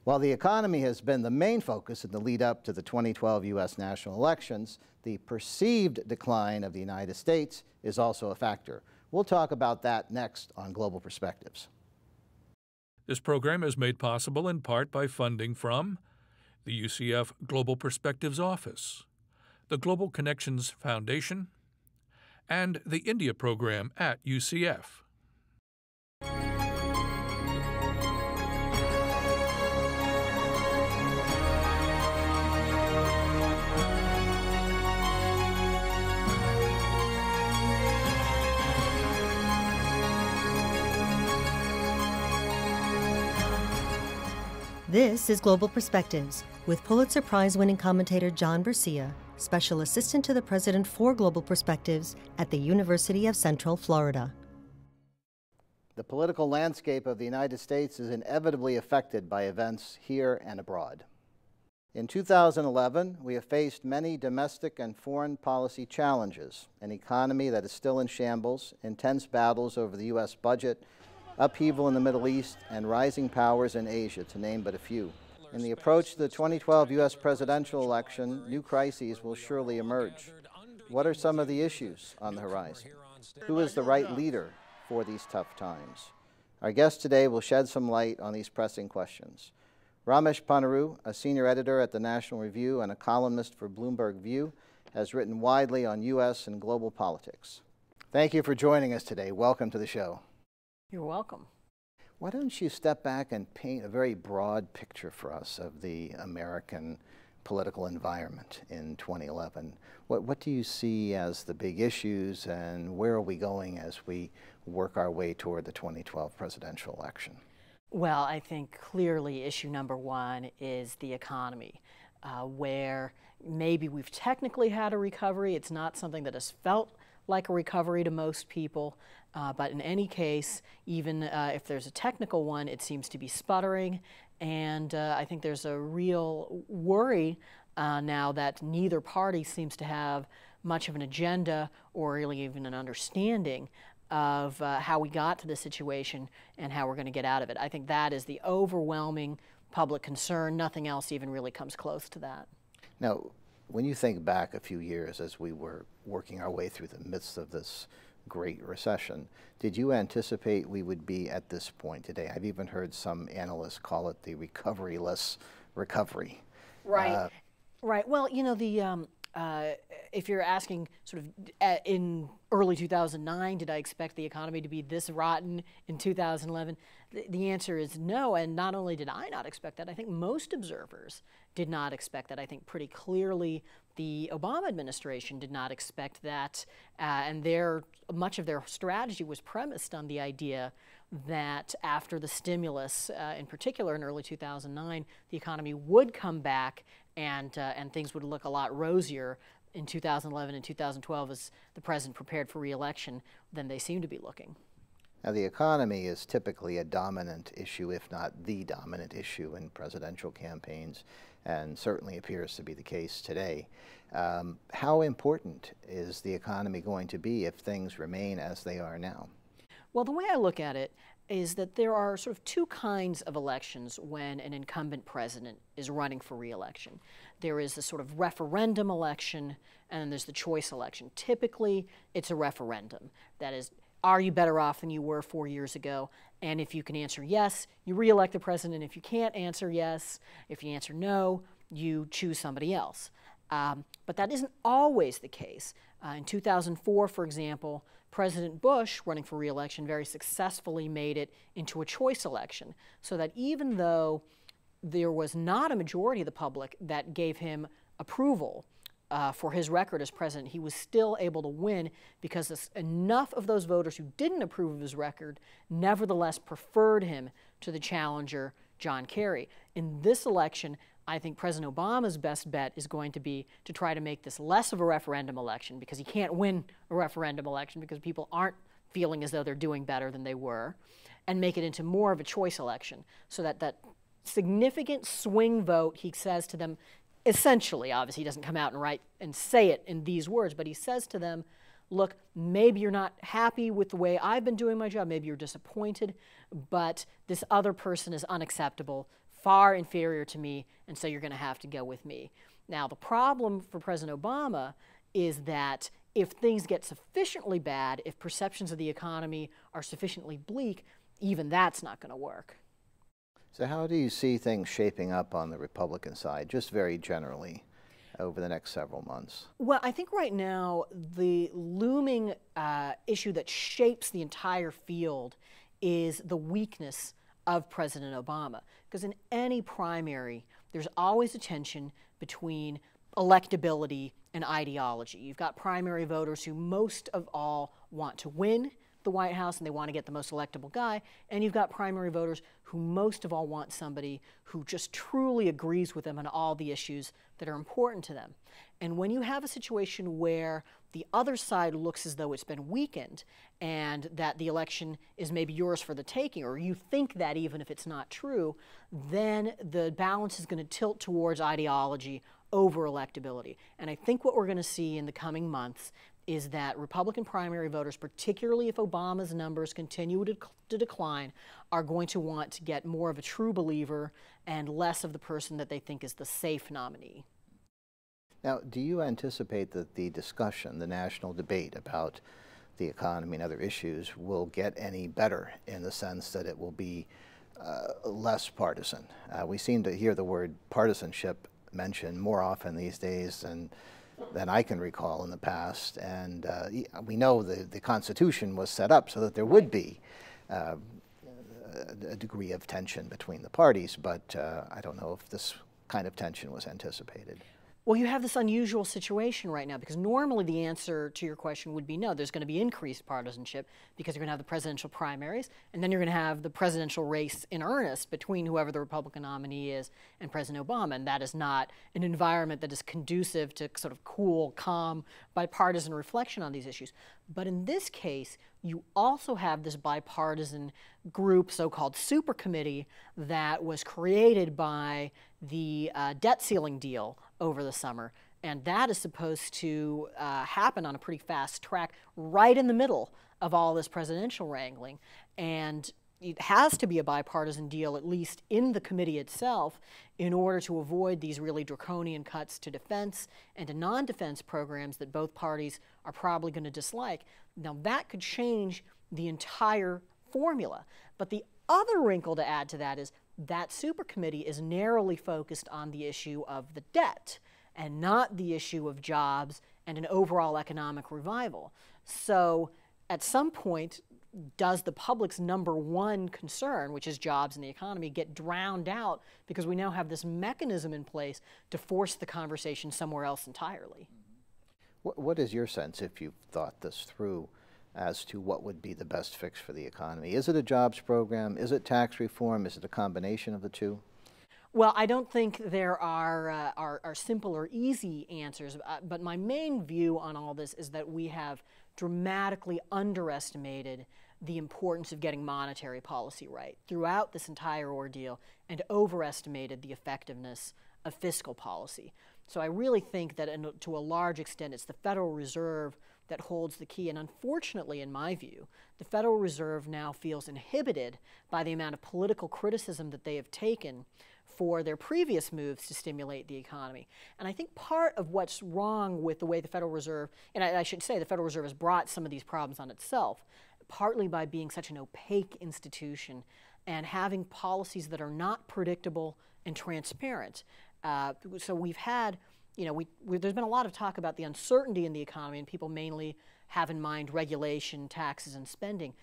While the economy has been the main focus in the lead up to the 2012 U.S. national elections, the perceived decline of the United States is also a factor. We'll talk about that next on Global Perspectives. This program is made possible in part by funding from the UCF Global Perspectives Office, the Global Connections Foundation, and the India program at UCF. This is Global Perspectives with Pulitzer Prize-winning commentator John Bercia, Special Assistant to the President for Global Perspectives at the University of Central Florida. The political landscape of the United States is inevitably affected by events here and abroad. In 2011, we have faced many domestic and foreign policy challenges, an economy that is still in shambles, intense battles over the U.S. budget, upheaval in the Middle East, and rising powers in Asia, to name but a few. In the approach to the 2012 U.S. presidential election, new crises will surely emerge. What are some of the issues on the horizon? Who is the right leader for these tough times? Our guest today will shed some light on these pressing questions. Ramesh Ponnuru, a senior editor at the National Review and a columnist for Bloomberg View, has written widely on U.S. and global politics. Thank you for joining us today. Welcome to the show. You're welcome. Why don't you step back and paint a very broad picture for us of the American political environment in 2011? What do you see as the big issues, and where are we going as we work our way toward the 2012 presidential election? Well, I think clearly issue number one is the economy, where maybe we've technically had a recovery. It's not something that has felt like a recovery to most people, but in any case, even if there's a technical one, it seems to be sputtering, and I think there's a real worry now that neither party seems to have much of an agenda or really even an understanding of how we got to this situation and how we're going to get out of it. I think that is the overwhelming public concern. Nothing else even really comes close to that. Now, when you think back a few years as we were working our way through the midst of this Great Recession, did you anticipate we would be at this point today? I've even heard some analysts call it the recovery-less recovery. Right. Right. Well, you know, the if you're asking sort of in early 2009, did I expect the economy to be this rotten in 2011? The answer is no, and not only did I not expect that, I think most observers did not expect that. I think pretty clearly the Obama administration did not expect that, and much of their strategy was premised on the idea that after the stimulus, in particular in early 2009, the economy would come back and things would look a lot rosier in 2011 and 2012 as the president prepared for re-election than they seem to be looking. Now, the economy is typically a dominant issue, if not the dominant issue in presidential campaigns, and certainly appears to be the case today. How important is the economy going to be if things remain as they are now? Well, the way I look at it is that there are sort of two kinds of elections when an incumbent president is running for re-election. There is the sort of referendum election, and then there's the choice election. Typically, it's a referendum. That is, are you better off than you were 4 years ago? And if you can answer yes, you re-elect the president. If you can't answer yes, if you answer no, you choose somebody else. But that isn't always the case. In 2004, for example, President Bush, running for re-election, very successfully made it into a choice election, so that even though there was not a majority of the public that gave him approval for his record as president, he was still able to win because enough of those voters who didn't approve of his record nevertheless preferred him to the challenger, John Kerry. In this election, I think President Obama's best bet is going to be to try to make this less of a referendum election, because he can't win a referendum election because people aren't feeling as though they're doing better than they were, and make it into more of a choice election, so that that significant swing vote, he says to them, essentially, obviously he doesn't come out and say it in these words, but he says to them, look, maybe you're not happy with the way I've been doing my job, maybe you're disappointed, but this other person is unacceptable far inferior to me, and so you're going to have to go with me. Now, the problem for President Obama is that if things get sufficiently bad, if perceptions of the economy are sufficiently bleak, even that's not going to work. So how do you see things shaping up on the Republican side, just very generally, over the next several months? Well, I think right now the looming issue that shapes the entire field is the weakness of President Obama. Because in any primary, there's always a tension between electability and ideology. You've got primary voters who most of all want to win the White House and they want to get the most electable guy, and you've got primary voters who most of all want somebody who just truly agrees with them on all the issues that are important to them. And when you have a situation where the other side looks as though it's been weakened and that the election is maybe yours for the taking, or you think that even if it's not true, then the balance is going to tilt towards ideology over electability. And I think what we're going to see in the coming months is that Republican primary voters, particularly if Obama's numbers continue to decline, are going to want to get more of a true believer and less of the person that they think is the safe nominee. Now, do you anticipate that the discussion, the national debate about the economy and other issues will get any better in the sense that it will be less partisan? We seem to hear the word partisanship mentioned more often these days than I can recall in the past, and we know the Constitution was set up so that there would be a degree of tension between the parties, but I don't know if this kind of tension was anticipated. Well, you have this unusual situation right now because normally the answer to your question would be no, there's going to be increased partisanship because you're going to have the presidential primaries and then you're going to have the presidential race in earnest between whoever the Republican nominee is and President Obama, and that is not an environment that is conducive to sort of cool, calm, bipartisan reflection on these issues. But in this case, you also have this bipartisan group, so-called super committee, that was created by the debt ceiling deal over the summer, and that is supposed to happen on a pretty fast track right in the middle of all this presidential wrangling. And it has to be a bipartisan deal, at least in the committee itself, in order to avoid these really draconian cuts to defense and to non-defense programs that both parties are probably going to dislike. Now, that could change the entire formula. But the other wrinkle to add to that is that super committee is narrowly focused on the issue of the debt and not the issue of jobs and an overall economic revival. So at some point, does the public's number one concern, which is jobs and the economy, get drowned out because we now have this mechanism in place to force the conversation somewhere else entirely? What is your sense, if you've thought this through, as to what would be the best fix for the economy? Is it a jobs program? Is it tax reform? Is it a combination of the two? Well, I don't think there are simple or easy answers, but my main view on all this is that we have dramatically underestimated the importance of getting monetary policy right throughout this entire ordeal and overestimated the effectiveness of fiscal policy. So I really think that to a large extent it's the Federal Reserve that holds the key, and unfortunately, in my view, the Federal Reserve now feels inhibited by the amount of political criticism that they have taken for their previous moves to stimulate the economy. And I think part of what's wrong with the way the Federal Reserve, and I should say the Federal Reserve has brought some of these problems on itself, partly by being such an opaque institution and having policies that are not predictable and transparent. So we've had, there's been a lot of talk about the uncertainty in the economy, and people mainly have in mind regulation, taxes, and spending.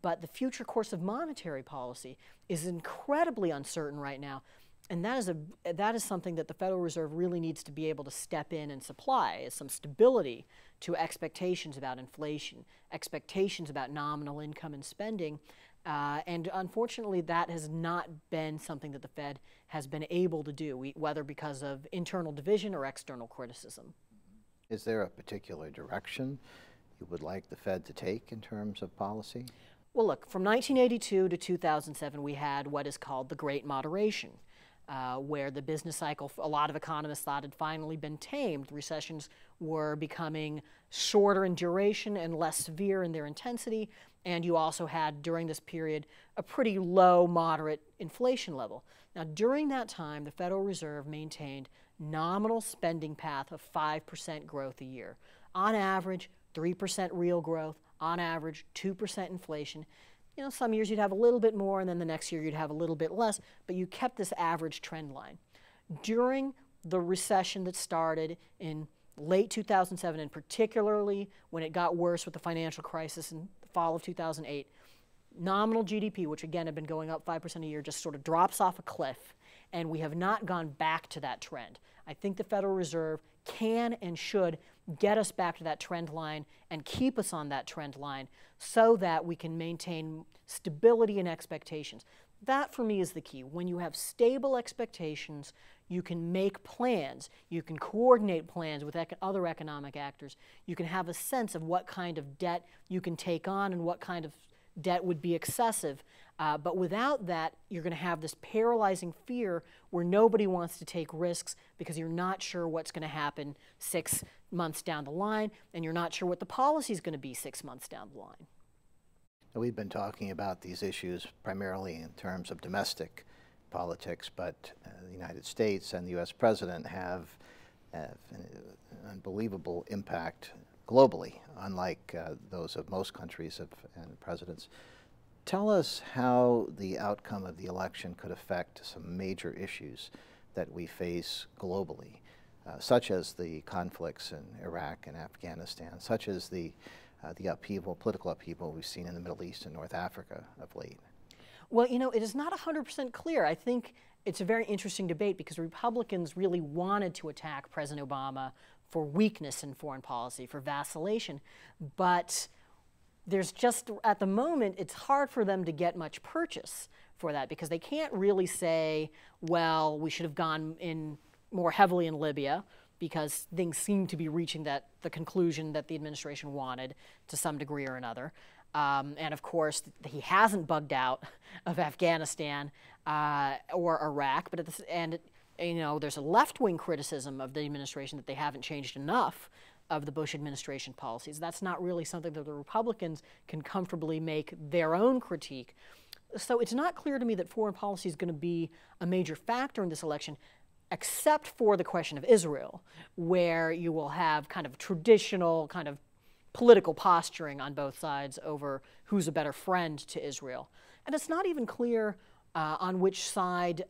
But the future course of monetary policy is incredibly uncertain right now. And that is something that the Federal Reserve really needs to be able to step in and supply, is some stability to expectations about inflation, expectations about nominal income and spending. And unfortunately, that has not been something that the Fed has been able to do, whether because of internal division or external criticism. Is there a particular direction you would like the Fed to take in terms of policy? Well, look, from 1982 to 2007, we had what is called the Great Moderation, where the business cycle, a lot of economists thought, had finally been tamed. Recessions were becoming shorter in duration and less severe in their intensity, and you also had, during this period, a pretty low, moderate inflation level. Now, during that time, the Federal Reserve maintained nominal spending path of 5% growth a year. On average, 3% real growth, on average, 2% inflation. You know, some years you'd have a little bit more, and then the next year you'd have a little bit less, but you kept this average trend line. During the recession that started in late 2007, and particularly when it got worse with the financial crisis in the fall of 2008, nominal GDP, which again had been going up 5% a year, just sort of drops off a cliff, and we have not gone back to that trend. I think the Federal Reserve can and should get us back to that trend line and keep us on that trend line so that we can maintain stability and expectations. That, for me, is the key. When you have stable expectations, you can make plans, you can coordinate plans with other economic actors, you can have a sense of what kind of debt you can take on and what kind of debt would be excessive. But without that, you're going to have this paralyzing fear where nobody wants to take risks because you're not sure what's going to happen 6 months down the line, and you're not sure what the policy is going to be 6 months down the line. We've been talking about these issues primarily in terms of domestic politics, but the United States and the U.S. president have an unbelievable impact globally, unlike those of most countries and presidents. Tell us how the outcome of the election could affect some major issues that we face globally, such as the conflicts in Iraq and Afghanistan, such as the political upheaval we've seen in the Middle East and North Africa of late. Well, you know, it is not 100% clear. I think it's a very interesting debate because Republicans really wanted to attack President Obama for weakness in foreign policy, for vacillation, but there's just, at the moment, it's hard for them to get much purchase for that because they can't really say, well, we should have gone in more heavily in Libya because things seem to be reaching the conclusion that the administration wanted to some degree or another. And of course, he hasn't bugged out of Afghanistan or Iraq, but you know, there's a left-wing criticism of the administration that they haven't changed enough of the Bush administration policies. That's not really something that the Republicans can comfortably make their own critique. So it's not clear to me that foreign policy is going to be a major factor in this election, except for the question of Israel, where you will have kind of traditional kind of political posturing on both sides over who's a better friend to Israel. And it's not even clear on which side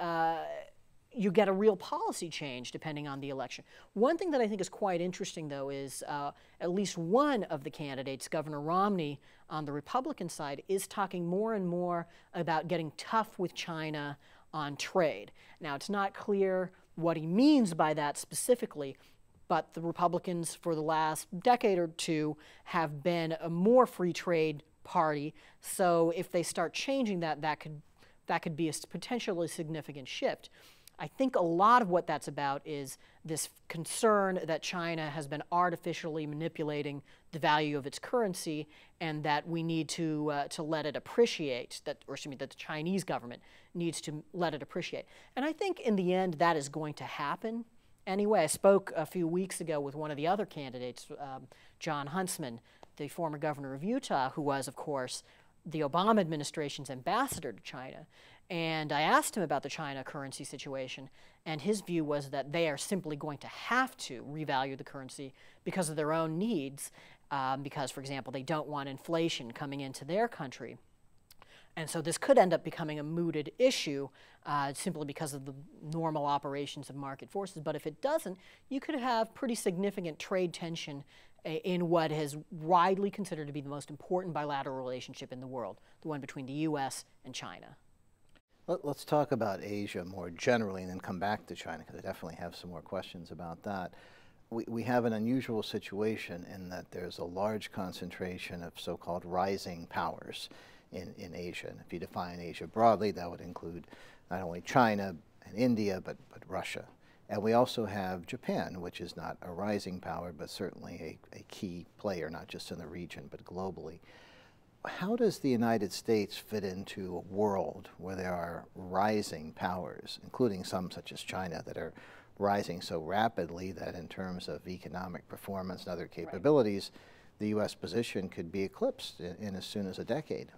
you get a real policy change depending on the election. One thing that I think is quite interesting, though, is at least one of the candidates, Governor Romney, on the Republican side, is talking more and more about getting tough with China on trade. Now, it's not clear what he means by that specifically, but the Republicans for the last decade or two have been a more free trade party. So if they start changing that, that could be a potentially significant shift. I think a lot of what that's about is this concern that China has been artificially manipulating the value of its currency, and that we need to let it appreciate, that the Chinese government needs to let it appreciate. And I think in the end that is going to happen. Anyway, I spoke a few weeks ago with one of the other candidates, John Huntsman, the former governor of Utah, who was, of course, the Obama administration's ambassador to China. And I asked him about the China currency situation, and his view was that they are simply going to have to revalue the currency because of their own needs, because, for example, they don't want inflation coming into their country. And so this could end up becoming a mooted issue simply because of the normal operations of market forces. But if it doesn't, you could have pretty significant trade tension in what is widely considered to be the most important bilateral relationship in the world, the one between the U.S. and China. Let's talk about Asia more generally and then come back to China, because I definitely have some more questions about that. We have an unusual situation in that there's a large concentration of so-called rising powers in Asia. And if you define Asia broadly, that would include not only China and India, but Russia. And we also have Japan, which is not a rising power, but certainly a key player, not just in the region, but globally. How does the United States fit into a world where there are rising powers, including some such as China, that are rising so rapidly that in terms of economic performance and other capabilities, the U.S. position could be eclipsed in as soon as a decade.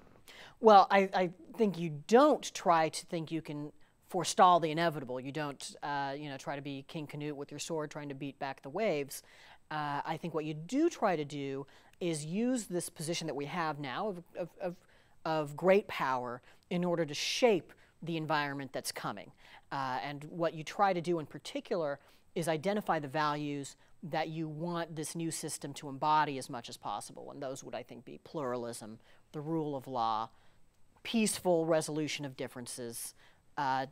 Well, I think you don't try to think you can forestall the inevitable. You don't, try to be King Canute with your sword trying to beat back the waves. I think what you do try to do is use this position that we have now of great power in order to shape the environment that's coming. And what you try to do in particular is identify the values that you want this new system to embody as much as possible. And those would, I think, be pluralism, the rule of law, peaceful resolution of differences,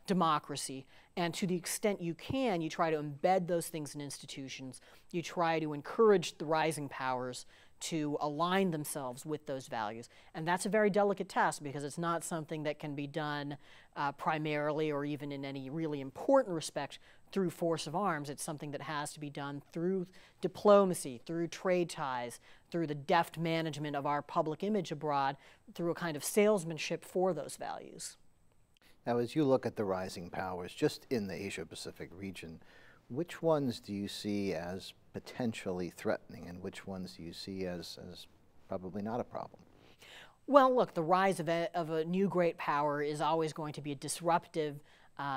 democracy. And to the extent you can, you try to embed those things in institutions. You try to encourage the rising powers to align themselves with those values. And that's a very delicate task because it's not something that can be done primarily or even in any really important respect through force of arms. It's something that has to be done through diplomacy, through trade ties, through the deft management of our public image abroad, through a kind of salesmanship for those values. Now, as you look at the rising powers just in the Asia-Pacific region, which ones do you see as potentially threatening and which ones do you see as probably not a problem? Well, look, the rise of a new great power is always going to be a disruptive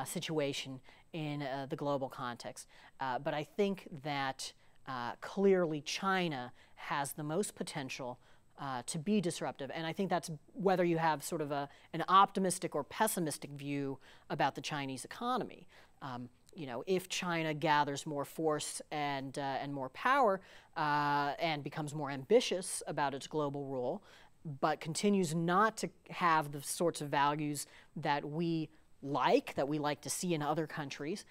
situation in the global context. But I think that clearly China has the most potential to be disruptive. And I think that's whether you have sort of an optimistic or pessimistic view about the Chinese economy. If China gathers more force and more power and becomes more ambitious about its global role, but continues not to have the sorts of values that we like to see in other countries,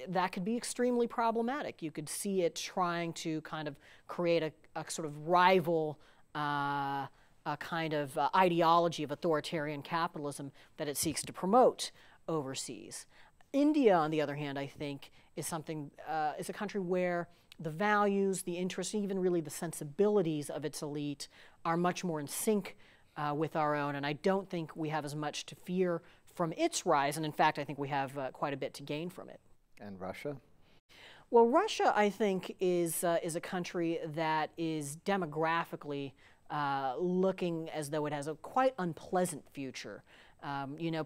that could be extremely problematic. You could see it trying to kind of create a sort of rival a kind of ideology of authoritarian capitalism that it seeks to promote overseas. India, on the other hand, I think is a country where the values, the interests, even really the sensibilities of its elite are much more in sync with our own, and I don't think we have as much to fear from its rise, and in fact, I think we have quite a bit to gain from it. And Russia? Well, Russia, I think, is a country that is demographically looking as though it has a quite unpleasant future.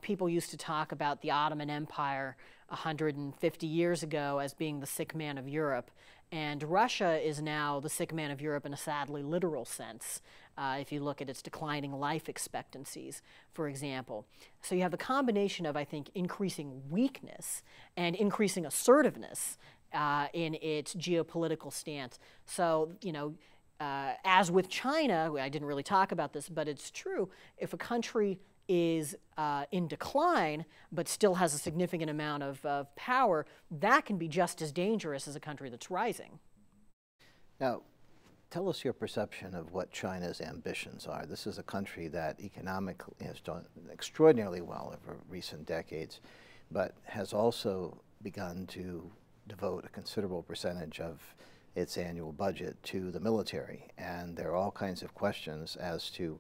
People used to talk about the Ottoman Empire 150 years ago as being the sick man of Europe, and Russia is now the sick man of Europe in a sadly literal sense, if you look at its declining life expectancies, for example. So you have the combination of, I think, increasing weakness and increasing assertiveness in its geopolitical stance. So, as with China, I didn't really talk about this, but it's true, if a country is in decline but still has a significant amount of power, that can be just as dangerous as a country that's rising. Now, tell us your perception of what China's ambitions are. This is a country that economically has done extraordinarily well over recent decades, but has also begun to devote a considerable percentage of its annual budget to the military. And there are all kinds of questions as to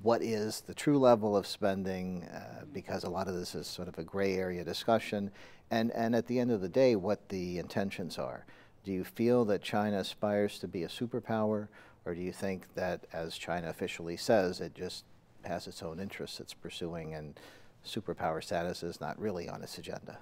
what is the true level of spending, because a lot of this is sort of a gray area discussion, and at the end of the day, what the intentions are. Do you feel that China aspires to be a superpower, or do you think that, as China officially says, it just has its own interests it's pursuing and superpower status is not really on its agenda?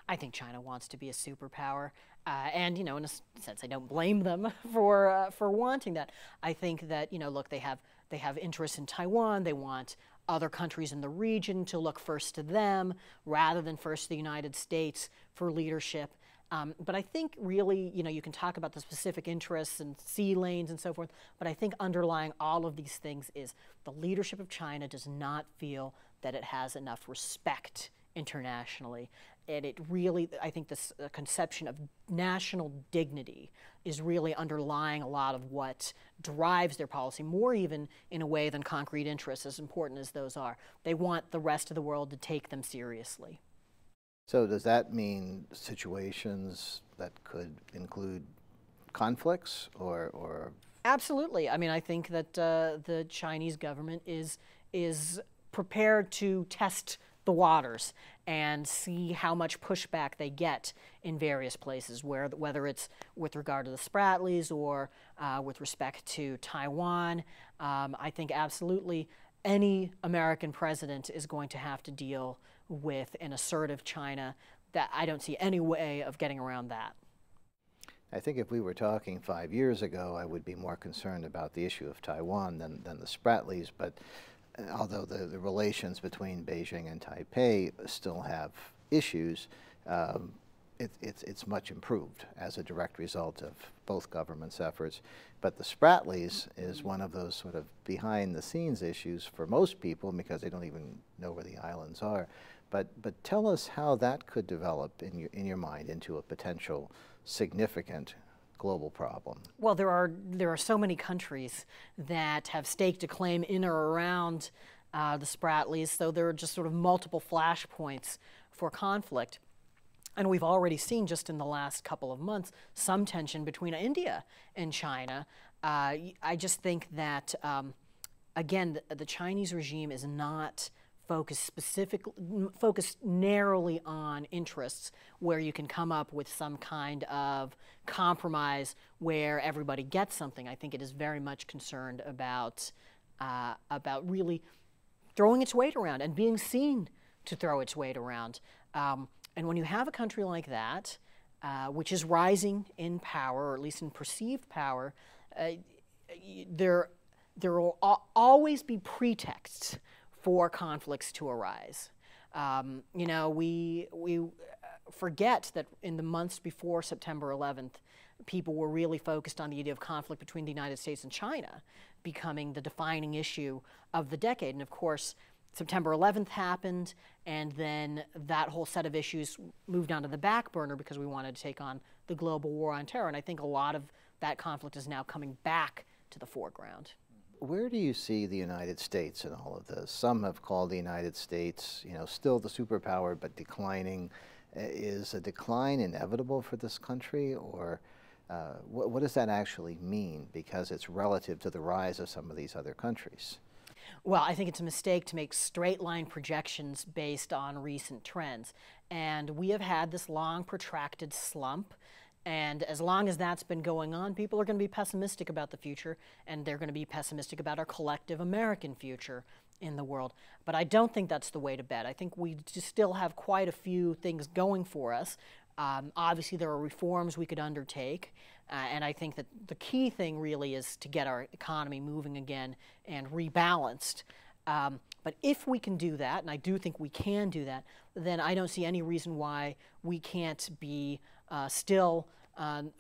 I think China wants to be a superpower, and in a sense, I don't blame them for wanting that. I think that look, they have interests in Taiwan. They want other countries in the region to look first to them rather than first to the United States for leadership. But I think really, you can talk about the specific interests and sea lanes and so forth, but I think underlying all of these things is the leadership of China does not feel that it has enough respect internationally. And it really, I think this conception of national dignity is really underlying a lot of what drives their policy, more even in a way than concrete interests, as important as those are. They want the rest of the world to take them seriously. So does that mean situations that could include conflicts or? Absolutely. I mean, I think that the Chinese government is prepared to test the waters and see how much pushback they get in various places, whether it's with regard to the Spratlys or with respect to Taiwan. I think absolutely any American president is going to have to deal with an assertive China. That I don't see any way of getting around that. I think if we were talking 5 years ago, I would be more concerned about the issue of Taiwan than the Spratlys, but although the relations between Beijing and Taipei still have issues, it's much improved as a direct result of both governments' efforts. But the Spratlys is one of those sort of behind-the-scenes issues for most people because they don't even know where the islands are. But tell us how that could develop in your mind into a potential significant global problem. Well, there are so many countries that have staked a claim in or around the Spratlys, so there are just sort of multiple flashpoints for conflict. And we've already seen just in the last couple of months some tension between India and China. I just think that, again, the Chinese regime is not focused narrowly on interests where you can come up with some kind of compromise where everybody gets something. I think it is very much concerned about really throwing its weight around and being seen to throw its weight around. And when you have a country like that, which is rising in power, or at least in perceived power, there will always be pretexts for conflicts to arise. You know, we forget that in the months before September 11th, people were really focused on the idea of conflict between the United States and China becoming the defining issue of the decade. And of course, September 11th happened, and then that whole set of issues moved onto the back burner because we wanted to take on the global war on terror. And I think a lot of that conflict is now coming back to the foreground. Where do you see the United States in all of this? Some have called the United States, you know, still the superpower, but declining. Is a decline inevitable for this country, or what does that actually mean? Because it's relative to the rise of some of these other countries. Well, I think it's a mistake to make straight-line projections based on recent trends. And we have had this long, protracted slump. And as long as that's been going on, people are going to be pessimistic about the future, and they're going to be pessimistic about our collective American future in the world. But I don't think that's the way to bet. I think we still have quite a few things going for us. Obviously, there are reforms we could undertake, and I think that the key thing really is to get our economy moving again and rebalanced. But if we can do that, and I do think we can do that, then I don't see any reason why we can't be still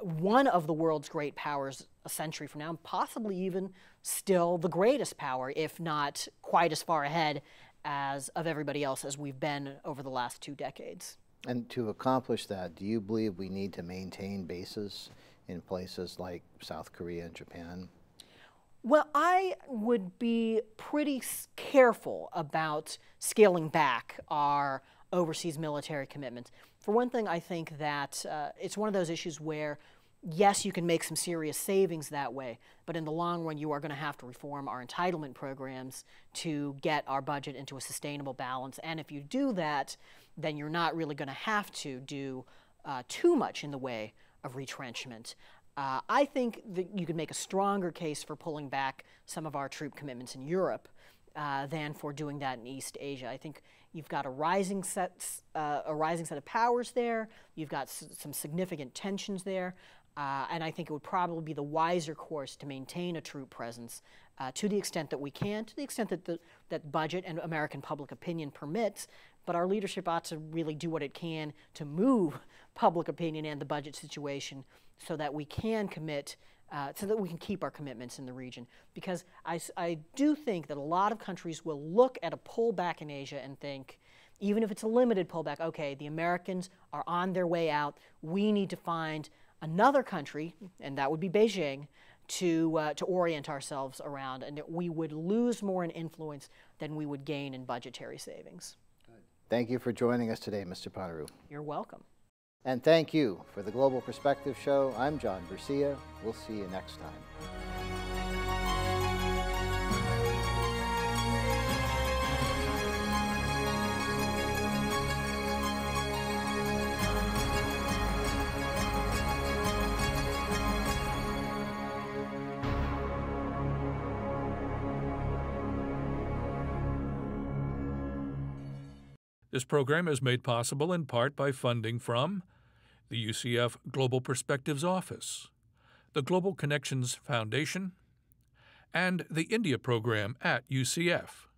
one of the world's great powers a century from now, and possibly even still the greatest power, if not quite as far ahead of everybody else as we've been over the last 2 decades. And to accomplish that, do you believe we need to maintain bases in places like South Korea and Japan? Well, I would be pretty careful about scaling back our overseas military commitments. For one thing, I think that it's one of those issues where, yes, you can make some serious savings that way, but in the long run, you are going to have to reform our entitlement programs to get our budget into a sustainable balance. And if you do that, then you're not really going to have to do too much in the way of retrenchment. I think that you could make a stronger case for pulling back some of our troop commitments in Europe than for doing that in East Asia. I think you've got a rising set of powers there. You've got some significant tensions there. And I think it would probably be the wiser course to maintain a troop presence to the extent that we can, to the extent that that budget and American public opinion permits. But our leadership ought to really do what it can to move public opinion and the budget situation so that we can commit, so that we can keep our commitments in the region. Because I do think that a lot of countries will look at a pullback in Asia and think, even if it's a limited pullback, okay, the Americans are on their way out. We need to find another country, and that would be Beijing, to orient ourselves around, and that we would lose more in influence than we would gain in budgetary savings. Thank you for joining us today, Mr. Ponnuru. You're welcome. And thank you for the Global Perspective Show. I'm John Bercia. We'll see you next time. This program is made possible in part by funding from the UCF Global Perspectives Office, the Global Connections Foundation, and the India program at UCF.